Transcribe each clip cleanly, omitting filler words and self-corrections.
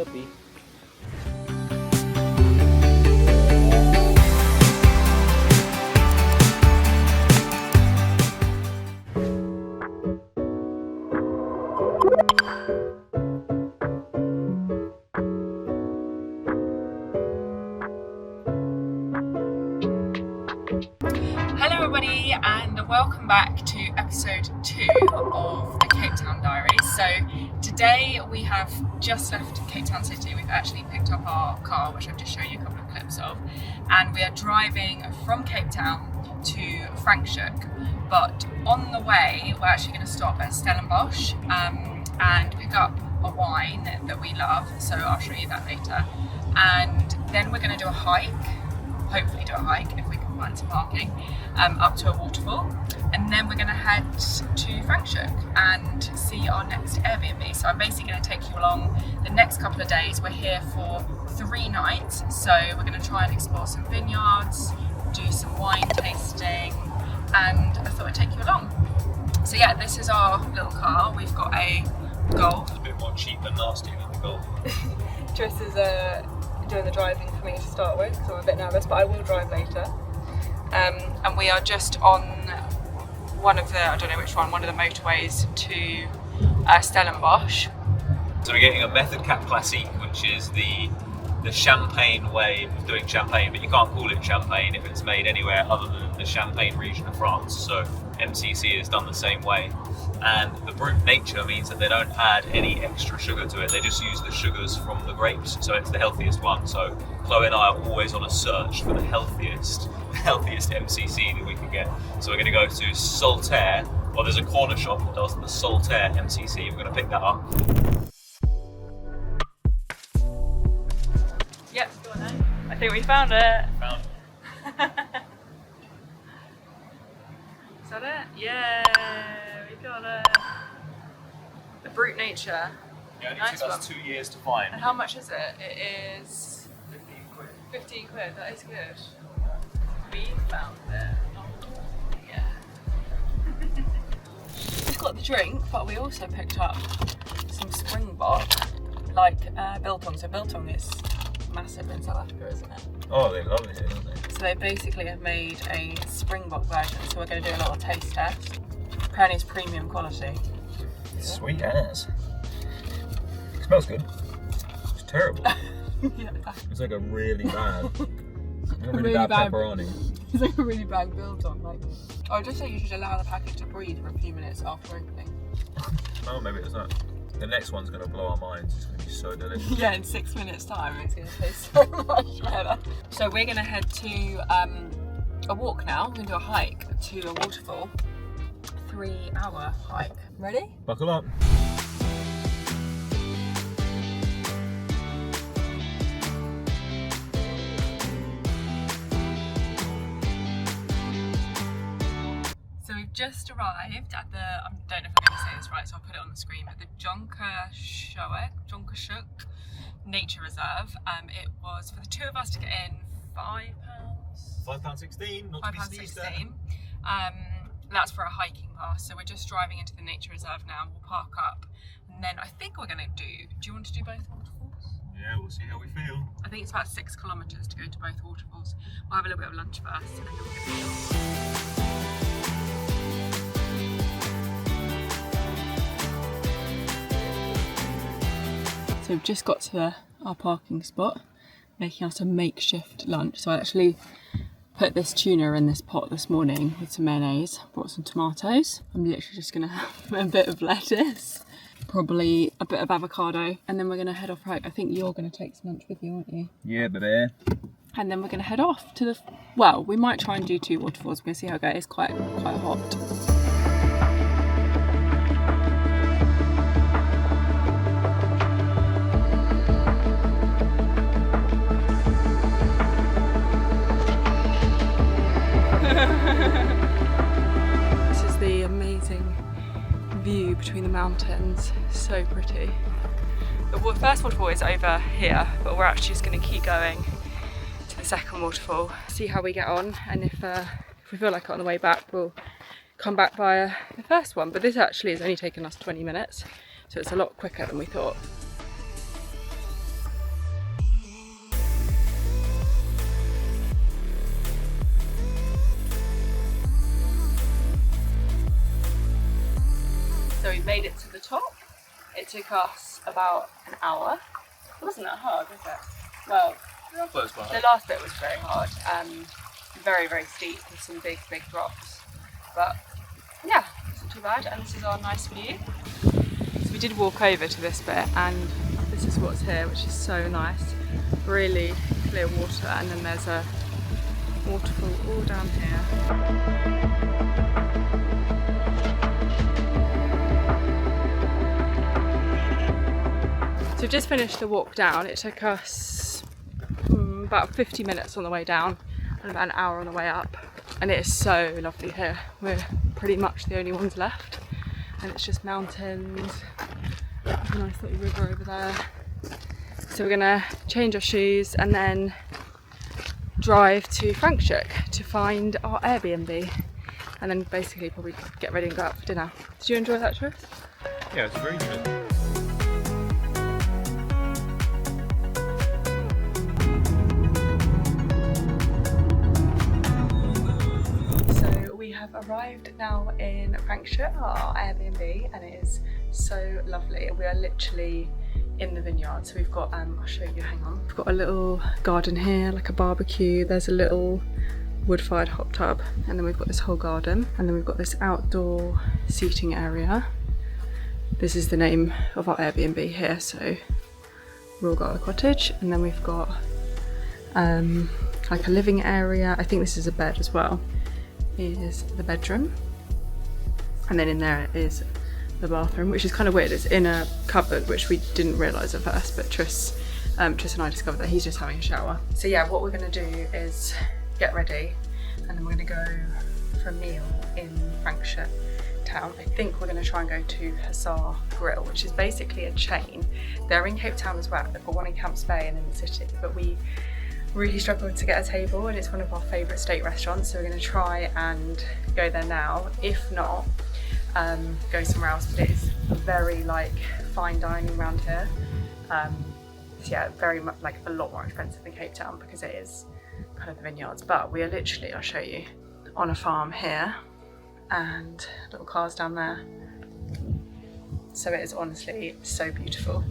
puppy. Hello everybody and welcome back to episode 2 of the Cape Town Diaries. So today we have just left Cape Town City. We've actually picked up our car, which I've just shown you a couple of clips of, and we are driving from Cape Town to Franshoek. But on the way we're actually going to stop at Stellenbosch and pick up a wine that we love, so I'll show you that later. And then we're going to do a hike, hopefully do a hike if we can find some parking, up to a waterfall, and then we're going to head to Franshoek and see our next Airbnb. So I'm basically going to take you along the next couple of days. We're here for 3 nights, so we're going to try and explore some vineyards, do some wine tasting, and I thought I'd take you along. So yeah, this is our little car. We've got a Golf. It's a bit more cheap and nasty than the Golf. Tris is doing the driving for me to start with, so I'm a bit nervous, but I will drive later. And we are just on one of the, I don't know which one of the motorways to Stellenbosch. So we're getting a Method Cap Classique, which is the champagne way of doing champagne, but you can't call it champagne if it's made anywhere other than the Champagne region of France. So MCC is done the same way. And the Brut Nature means that they don't add any extra sugar to it. They just use the sugars from the grapes, so it's the healthiest one. So Chloe and I are always on a search for the healthiest MCC that we can get. So we're going to go to Saltare. Well, there's a corner shop that does the Saltare MCC. We're going to pick that up. Yep, I think we found it. Found it. Is that it? Yeah, we got it. The Brut Nature. Yeah, it Nice took one. us 2 years to find. And how much is it? It is 15 quid. 15 quid, that is good. We found it. Oh, yeah. We've got the drink, but we also picked up some Springbok, like biltong. So biltong is massive in South Africa, isn't it? Oh, they love it here, don't they? So they basically have made a Springbok version, so we're going to do a little taste test. Apparently it's premium quality. Sweet ass. It smells good. It's terrible. Yeah. It's like a really bad, Really bad. pepperoni. It's like a really bad biltong. Like, I would just say you should allow the packet to breathe for a few minutes after opening. Oh, maybe it's not. The next one's going to blow our minds. It's going to be so delicious. Yeah, in 6 minutes time it's going to taste so much better. So we're going to head to a walk now. We're going to do a hike to a waterfall. 3-hour hike. Ready? Buckle up. So we've just arrived at the, I don't know if I'm going to say this right, so I'll put it on the screen, but the Jonkershoek Nature Reserve. It was, for the 2 of us to get in, £5. £5.16, not to be sneezed at. £5.16. That's for a hiking pass. So we're just driving into the nature reserve now. We'll park up, and then I think we're going to do you want to do both waterfalls? Yeah, we'll see how we feel. I think it's about 6 kilometres to go to both waterfalls. We'll have a little bit of lunch first, and then we'll get So we've just got to our parking spot, making us a makeshift lunch. So I actually put this tuna in this pot this morning with some mayonnaise, brought some tomatoes. I'm literally just gonna have a bit of lettuce, probably a bit of avocado, and then we're gonna head off hike. I think you're gonna take some lunch with you, aren't you? Yeah, baby. And then we're gonna head off to the, well, we might try and do 2 waterfalls. We're gonna see how it goes. It's quite hot. This is the amazing view between the mountains, so pretty. The first waterfall is over here, but we're actually just going to keep going to the second waterfall, see how we get on, and if we feel like it on the way back, we'll come back via the first one. But this actually has only taken us 20 minutes, so it's a lot quicker than we thought. made it to the top. It took us about an hour. It wasn't that hard, was it? Well, the last bit was very hard and very, very steep with some big drops. But yeah, it's not too bad. And this is our nice view. So we did walk over to this bit, and this is what's here, which is so nice. Really clear water, and then there's a waterfall all down here. So we've just finished the walk down. It took us about 50 minutes on the way down and about an hour on the way up. And it is so lovely here. We're pretty much the only ones left. And it's just mountains. There's a nice little river over there. So we're gonna change our shoes and then drive to Franshoek to find our Airbnb. And then basically probably get ready and go out for dinner. Did you enjoy that, Tris? Yeah, it's very good. We have arrived now in Franshoek, our Airbnb, and it is so lovely. We are literally in the vineyard. So we've got, I'll show you, hang on. We've got a little garden here, like a barbecue. There's a little wood-fired hot tub, and then we've got this whole garden, and then we've got this outdoor seating area. This is the name of our Airbnb here, so Royal Gala Cottage, and then we've got like a living area. I think this is a bed as well. Is the bedroom, and then in there is the bathroom, which is kind of weird. It's in a cupboard, which we didn't realise at first, but Tris and I discovered that he's just having a shower. So yeah, what we're going to do is get ready, and then we're going to go for a meal in Franshoek town. I think we're going to try and go to Saltare Brut, which is basically a chain. They're in Cape Town as well. They've got one in Camps Bay and in the city, but we really struggled to get a table, and it's one of our favourite steak restaurants, so we're going to try and go there now. If not, go somewhere else, but it is very like fine dining around here. So yeah, very much like a lot more expensive than Cape Town because it is kind of the vineyards, but we are literally, I'll show you, on a farm here and little cars down there. So it is honestly so beautiful.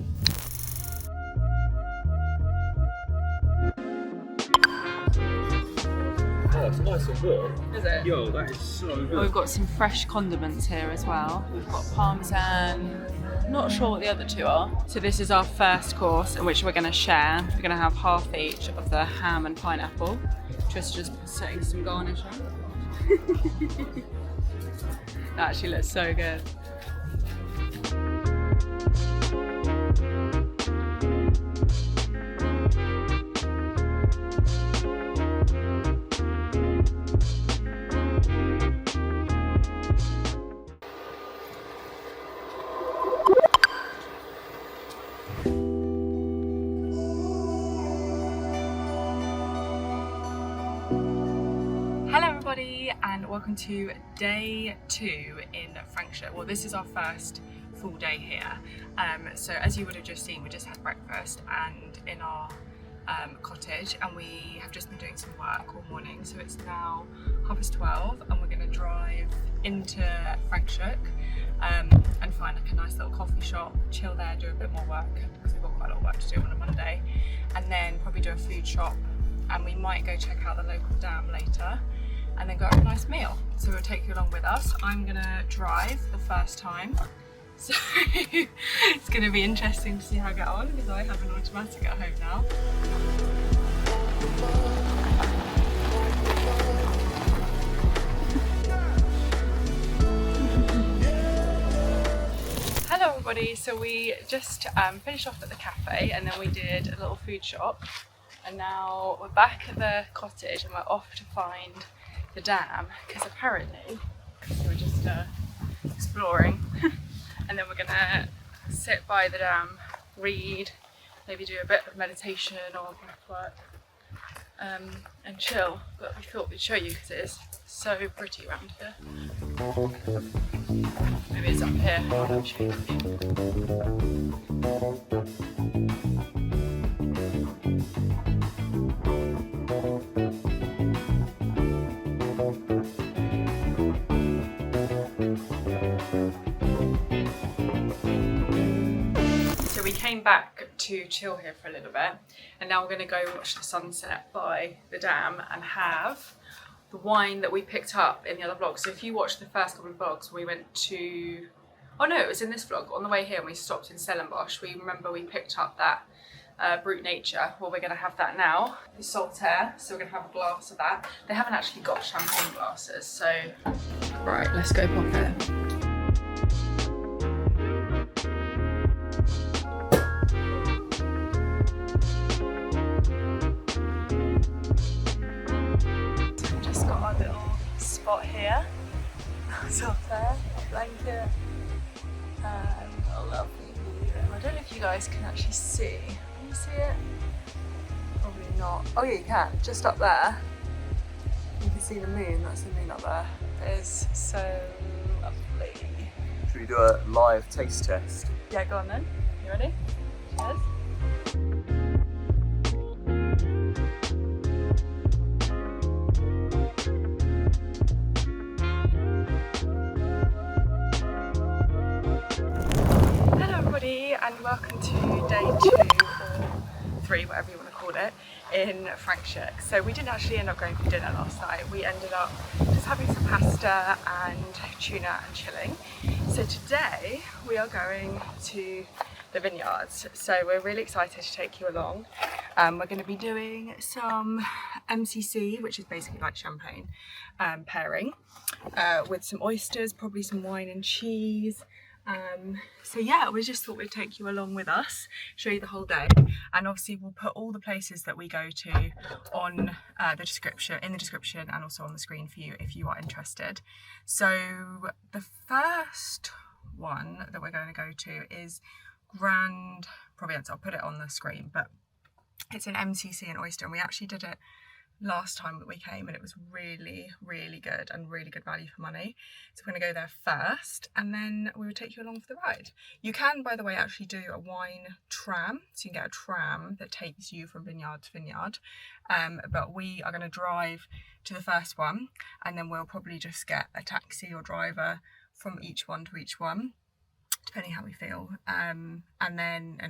Oh, it's nice and warm. Is it? Yo, that is so good. Well, we've got some fresh condiments here as well. We've got parmesan. Not sure what the other two are. So this is our first course in which we're going to share. We're going to have half each of the ham and pineapple. Just putting some garnish on. That actually looks so good. And welcome to day 2 in Franshoek. Well, this is our first full day here. So as you would have just seen, we just had breakfast and in our cottage, and we have just been doing some work all morning. So it's now 12:30 and we're going to drive into Franshoek and find like a nice little coffee shop, chill there, do a bit more work because we've got quite a lot of work to do on a Monday, and then probably do a food shop, and we might go check out the local dam later, and then go have a nice meal. So we'll take you along with us. I'm gonna drive the first time, so it's gonna be interesting to see how I get on because I have an automatic at home now. Hello everybody, so we just finished off at the cafe and then we did a little food shop, and now we're back at the cottage and we're off to find the dam, because apparently we're just exploring and then we're gonna sit by the dam, read, maybe do a bit of meditation or breathwork and chill. But we thought we'd show you because it is so pretty around here. Maybe it's up here. I'll show you. So we came back to chill here for a little bit, and now we're going to go watch the sunset by the dam and have the wine that we picked up in the other vlog. So if you watched the first couple of vlogs, we went to, oh no, it was in this vlog, on the way here and we stopped in Stellenbosch. We remember we picked up that Brut Nature. Well, we're going to have that now, the Saltare, so we're going to have a glass of that. They haven't actually got champagne glasses, so right, let's go pop it. Just got our little spot here. Saltare, blanket, and a lovely view. I don't know if you guys can actually see. Can you see it? Probably not. Oh yeah, you can. Just up there. You can see the moon. That's the moon up there. It is so lovely. Should we do a live taste test? Yeah, go on then. You ready? Cheers. And welcome to day 2 or 3, whatever you want to call it, in Franshoek. So we didn't actually end up going for dinner last night. We ended up just having some pasta and tuna and chilling. So today we are going to the Vineyards. So we're really excited to take you along. We're going to be doing some MCC, which is basically like champagne pairing, with some oysters, probably some wine and cheese. So yeah, we just thought we'd take you along with us, show you the whole day, and obviously we'll put all the places that we go to on the description, and also on the screen for you if you are interested. So the first one that we're going to go to is Grande Provance. I'll put it on the screen, but it's an MCC and oyster, and we actually did it last time that we came and it was really, really good and really good value for money. So we're going to go there first and then we will take you along for the ride. You can, by the way, actually do a wine tram. So you can get a tram that takes you from vineyard to vineyard. But we are going to drive to the first one and then we'll probably just get a taxi or driver from each one to each one, depending how we feel, and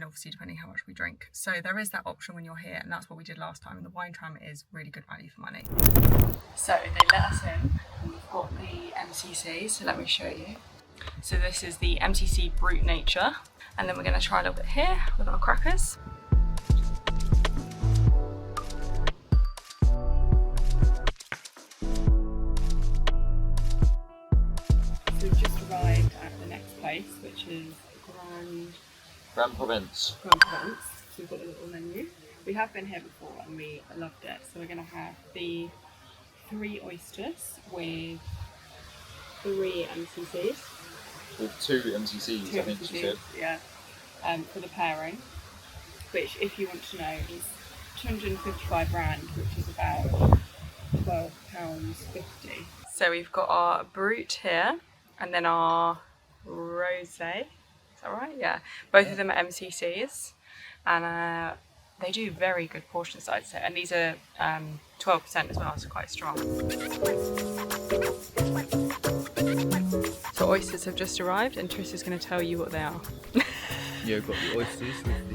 obviously depending how much we drink. So there is that option when you're here, and that's what we did last time. And the wine tram is really good value for money. So they let us in, and we've got the MCC, so let me show you. So this is the MCC Brut Nature, and then we're going to try a little bit here with our crackers. So we've just arrived at the next place, which is Grande Provance. Grande Provance. So we've got a little menu. We have been here before and we loved it. So we're going to have the 3 oysters with 3 MCCs. With 2 MCCs, I think she said. Yeah. For the pairing, which, if you want to know, is 255 rand, which is about £12.50. So we've got our Brut here, and then our Rosé. Is that right? Yeah. Both of them are MCCs, and they do very good portion size. So, and these are 12% as well, so quite strong. So oysters have just arrived, and Trish is going to tell you what they are. Yeah, we've got the oysters with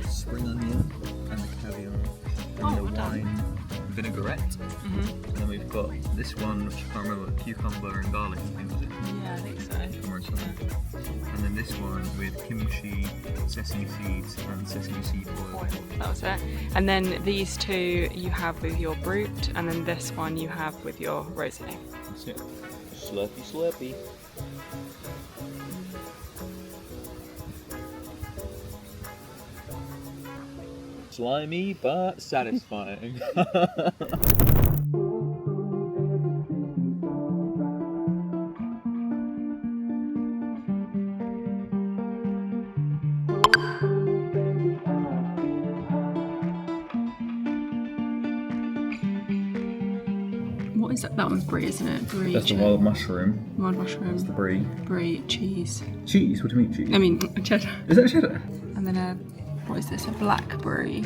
the spring onion and the caviar and the wine vinaigrette. And then we've got this one, which I can't remember, cucumber and garlic, I think, was it? Yeah, I think so. Cucumber and something. And then this one with kimchi, sesame seeds and sesame seed oil. That was it. And then these 2 you have with your Brut, and then this one you have with your Rosé. That's it. Slurpy, slurpy. Slimy but satisfying. What is that? That one's brie, isn't it? Brie. That's the wild mushroom. Wild mushroom. That's the brie. Brie, cheese. Cheese? What do you mean cheese? I mean cheddar. Is that cheddar? And then a, what is this? A black brie.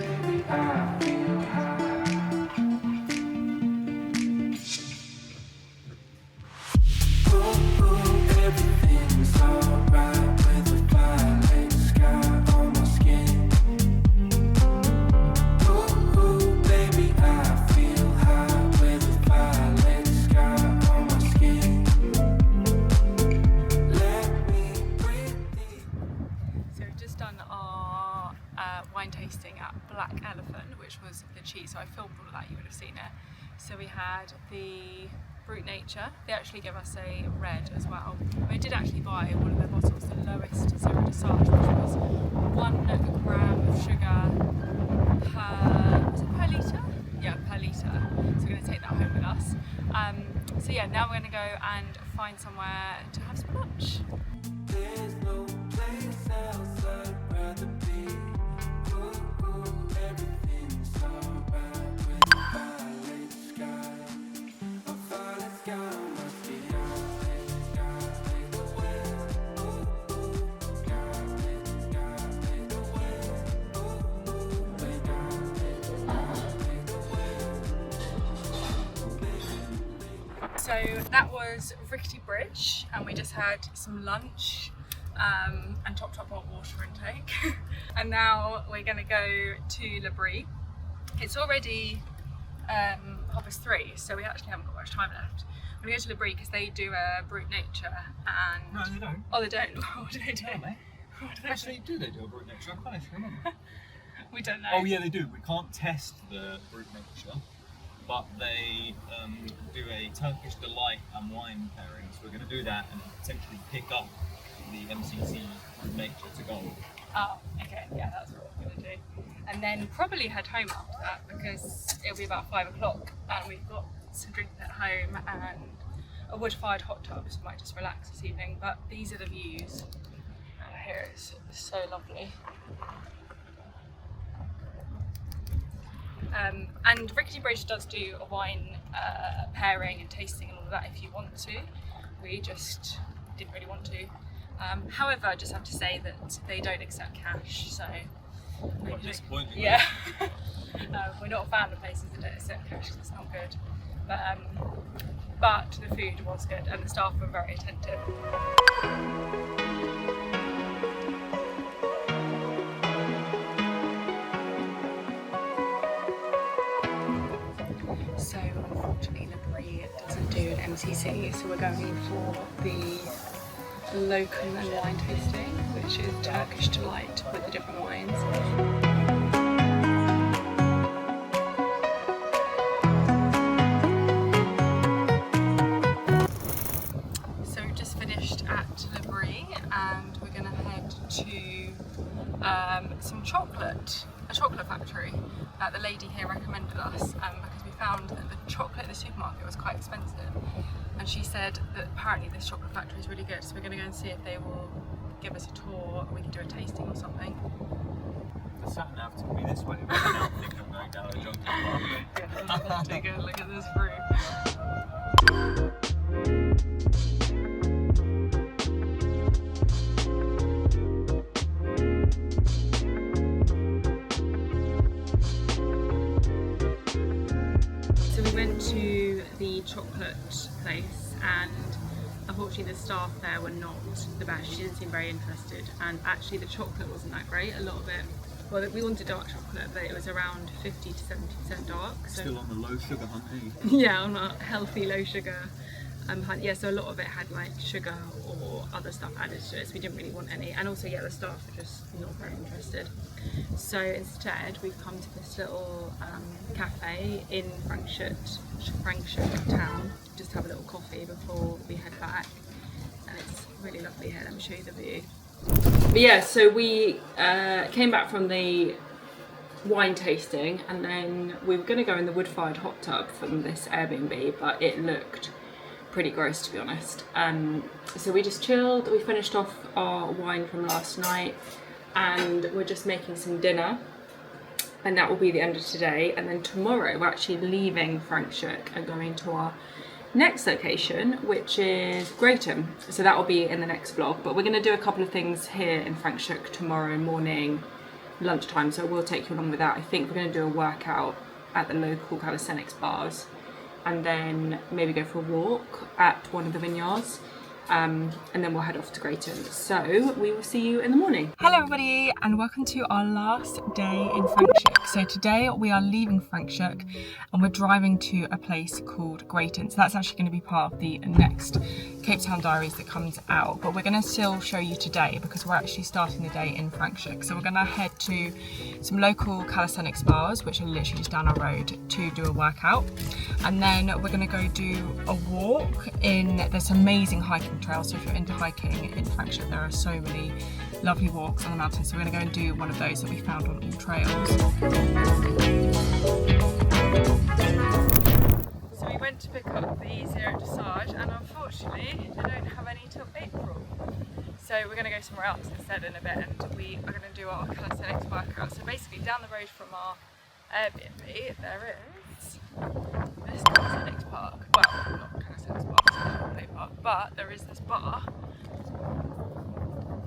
Everything's alright with the violet sky on my just done our wine tasting at Black Elephant, which was the cheese, so I filmed all of that, you would have seen it. So we had the Brut Nature. They actually gave us a red as well. We did actually buy one of their bottles, the lowest Zero Dosage, which was 1 gram of sugar per litre? Yeah, per litre. So we're going to take that home with us. So yeah, now we're going to go and find somewhere to have some lunch. There's no place else I'd rather be. Everything's alright with a violet sky. A violet sky must be high. Sky in the west. Sky in the west. Way down in the west. So that was Rickety Bridge, and we just had some lunch and topped up our water intake. And now we're going to go to Le Brie. It's already 3:30, so we actually haven't got much time left. We're going to go to Le Brie because they do a Brut Nature and... No, they don't. Oh, they don't? What do they do? Yeah, mate. Actually, do they do a Brut Nature? I can't actually remember. We don't know. Oh yeah, they do. We can't test the Brut Nature, but they do a Turkish delight and wine pairing. So we're going to do that and potentially pick up the MCC Brut Nature to go. Oh, okay, yeah, that's what we're going to do. And then probably head home after that because it'll be about 5 o'clock and we've got some drinks at home and a wood-fired hot tub, so we might just relax this evening. But these are the views. Here it's so lovely. And Rickety Bridge does do a wine pairing and tasting and all of that if you want to. We just didn't really want to. However, I just have to say that they don't accept cash, so... Quite disappointing. Yeah. We're not a fan of places that don't accept cash because it's not good. But the food was good and the staff were very attentive. So unfortunately Le Brie doesn't do an MCC, so we're going for the local and wine tasting, which is Turkish delight with the different wines. So we've just finished at Le Brie and we're going to head to some chocolate, a chocolate factory that the lady here recommended us because we found that the chocolate in the supermarket was quite expensive, and she said that apparently this chocolate factory is really good, so we're going to go and see if they will give us a tour and we can do a tasting or something. The sat nav took me this way, but I now think I'm going down a Jonkershoek. Yeah, take a look at this fruit. So we went to the chocolate place and unfortunately the staff there were not the best. She didn't seem very interested, and actually the chocolate wasn't that great. A lot of it, well, we wanted dark chocolate, but it was around 50 to 70% dark. So Still on the low sugar hunt, eh? yeah, on a healthy low sugar hunt. Yeah, so a lot of it had like sugar or other stuff added to it, so we didn't really want any. And also, yeah, the staff were just not very interested. So instead, we've come to this little cafe in Franshoek town, just to have a little coffee before we head back. And it's really lovely here. Let me show you the view. But yeah, so we came back from the wine tasting and then we were going to go in the wood-fired hot tub from this Airbnb, but it looked pretty gross, to be honest. So we just chilled. We finished off our wine from last night and we're just making some dinner, and that will be the end of today. And then tomorrow we're actually leaving Franshoek and going to our next location, which is Greyton. So that will be in the next vlog, but we're going to do a couple of things here in Franshoek tomorrow morning, lunchtime, so we'll take you along with that. I think we're going to do a workout at the local Calisthenics bars and then maybe go for a walk at one of the Vineyards. and then we'll head off to Greyton. So we will see you in the morning. Hello everybody, and welcome to our last day in Franshoek. So today we are leaving Franshoek and we're driving to a place called Greyton. So that's actually going to be part of the next Cape Town Diaries that comes out, but we're going to still show you today because we're actually starting the day in Franshoek. So we're going to head to some local calisthenics bars, which are literally just down our road, to do a workout, and then we're going to go do a walk in this amazing hiking trail. So if you're into hiking in Franshoek, there are so many lovely walks on the mountain, so we're going to go and do one of those that we found on All Trails. So we went to pick up the Zero Dosage, and unfortunately they don't have any till April. So we're going to go somewhere else instead in a bit, and we are going to do our calisthenics workout. So basically down the road from our Airbnb there is this calisthenics park. Well, not calisthenics park, it's a holiday park, but there is this bar.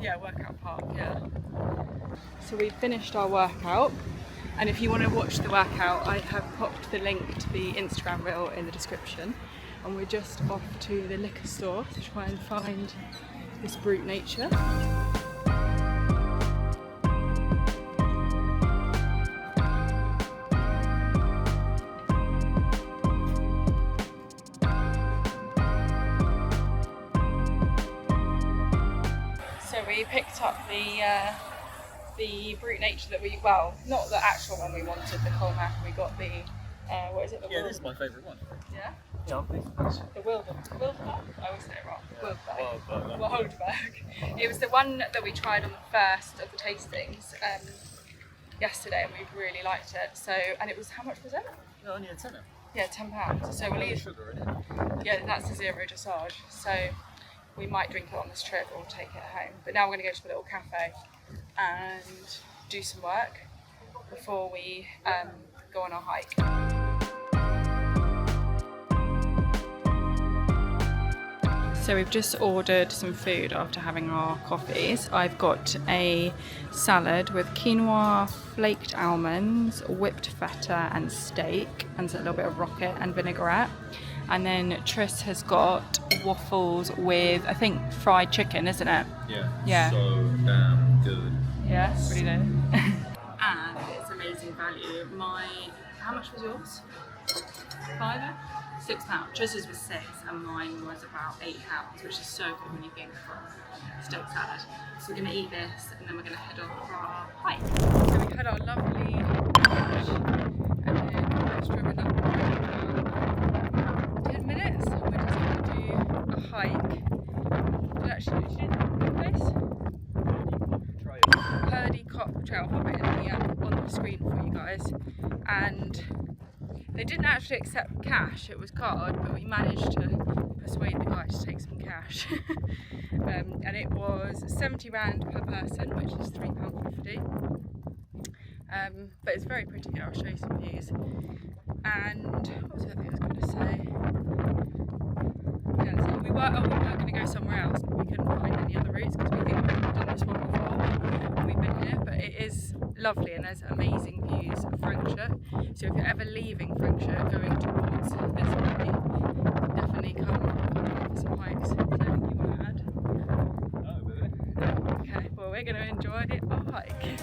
Yeah, workout park, yeah. So we finished our workout, and if you want to watch the workout, I have popped the link to the Instagram reel in the description. And we're just off to the liquor store to try and find this Brut Nature. So we picked up the Brut Nature that we, well, not the actual one we wanted, the Colmac, and we got the, what is it? Yeah, this is my favourite one. Yeah? Yeah, The Wildeburg? I always say it wrong. Wildeburg. Wildeburg. It was the one that we tried on the first of the tastings yesterday, and we really liked it. So, and it was, how much was it? No, only a tenner. Yeah, £10. So we'll eat. Sugar in it. Yeah, that's the Zero Dosage. So we might drink it on this trip or take it home. But now we're going to go to the little cafe and do some work before we go on our hike. So we've just ordered some food after having our coffees. I've got a salad with quinoa, flaked almonds, whipped feta and steak, and a little bit of rocket and vinaigrette. And then Tris has got waffles with, I think, fried chicken, isn't it? Yeah. So damn good. Yeah, pretty good. And it's amazing value. How much was yours? £5? £6. Tris's was £6 and mine was about £8, which is so good when you think for steak salad. So we're going to eat this and then we're going to head off for our hike. So we had our lovely lunch and then we've just driven up for 10 minutes and we're just going to do a hike. Did you do the place? Purdy Cop Trail. I'll pop it in on the screen for you guys. And they didn't actually accept cash, it was card, but we managed to persuade the guy to take some cash. And it was 70 rand per person, which is £3.50. But it's very pretty here, I'll show you some views. And what was the other thing I was going to say? Yeah, so we were going to go somewhere else, but we couldn't find any other routes because we think we've done this one before when we've been here. But it is lovely and there's amazing views of Franshoek. So if you're ever leaving Franshoek going towards this way, definitely come for some hikes. Is there anything you want to add? No, really. Okay, well we're going to enjoy our hike.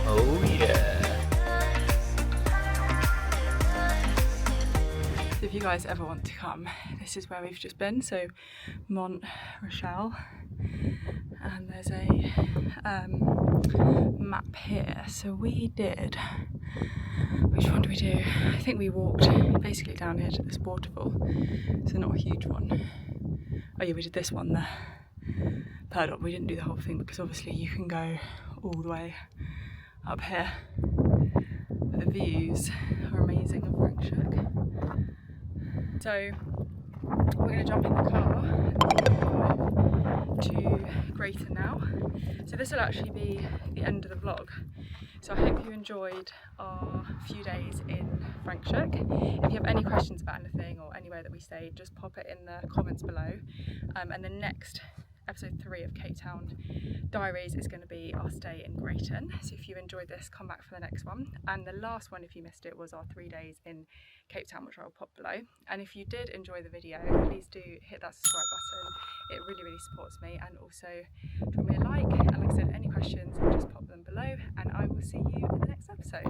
Oh yeah. If you guys ever want to come, this is where we've just been. So Mont Rochelle, and there's a map here. So we did, which one do we do? I think we walked basically down here to this waterfall. So not a huge one. Oh yeah, we did this one there. Terbodore. We didn't do the whole thing because obviously you can go all the way up here. But the views are amazing of Franshoek. So we're going to jump in the car to Greyton now. So this will actually be the end of the vlog. So I hope you enjoyed our few days in Franshoek. If you have any questions about anything or anywhere that we stayed, just pop it in the comments below. And the next episode 3 of Cape Town Diaries is going to be our stay in Greyton. So if you enjoyed this, come back for the next one. And the last one, if you missed it, was our 3 days in Cape Town, which I will pop below. And if you did enjoy the video, please do hit that subscribe button. It really supports me. And also drop me a like. And like I said, any questions, just pop them below. And I will see you in the next episode.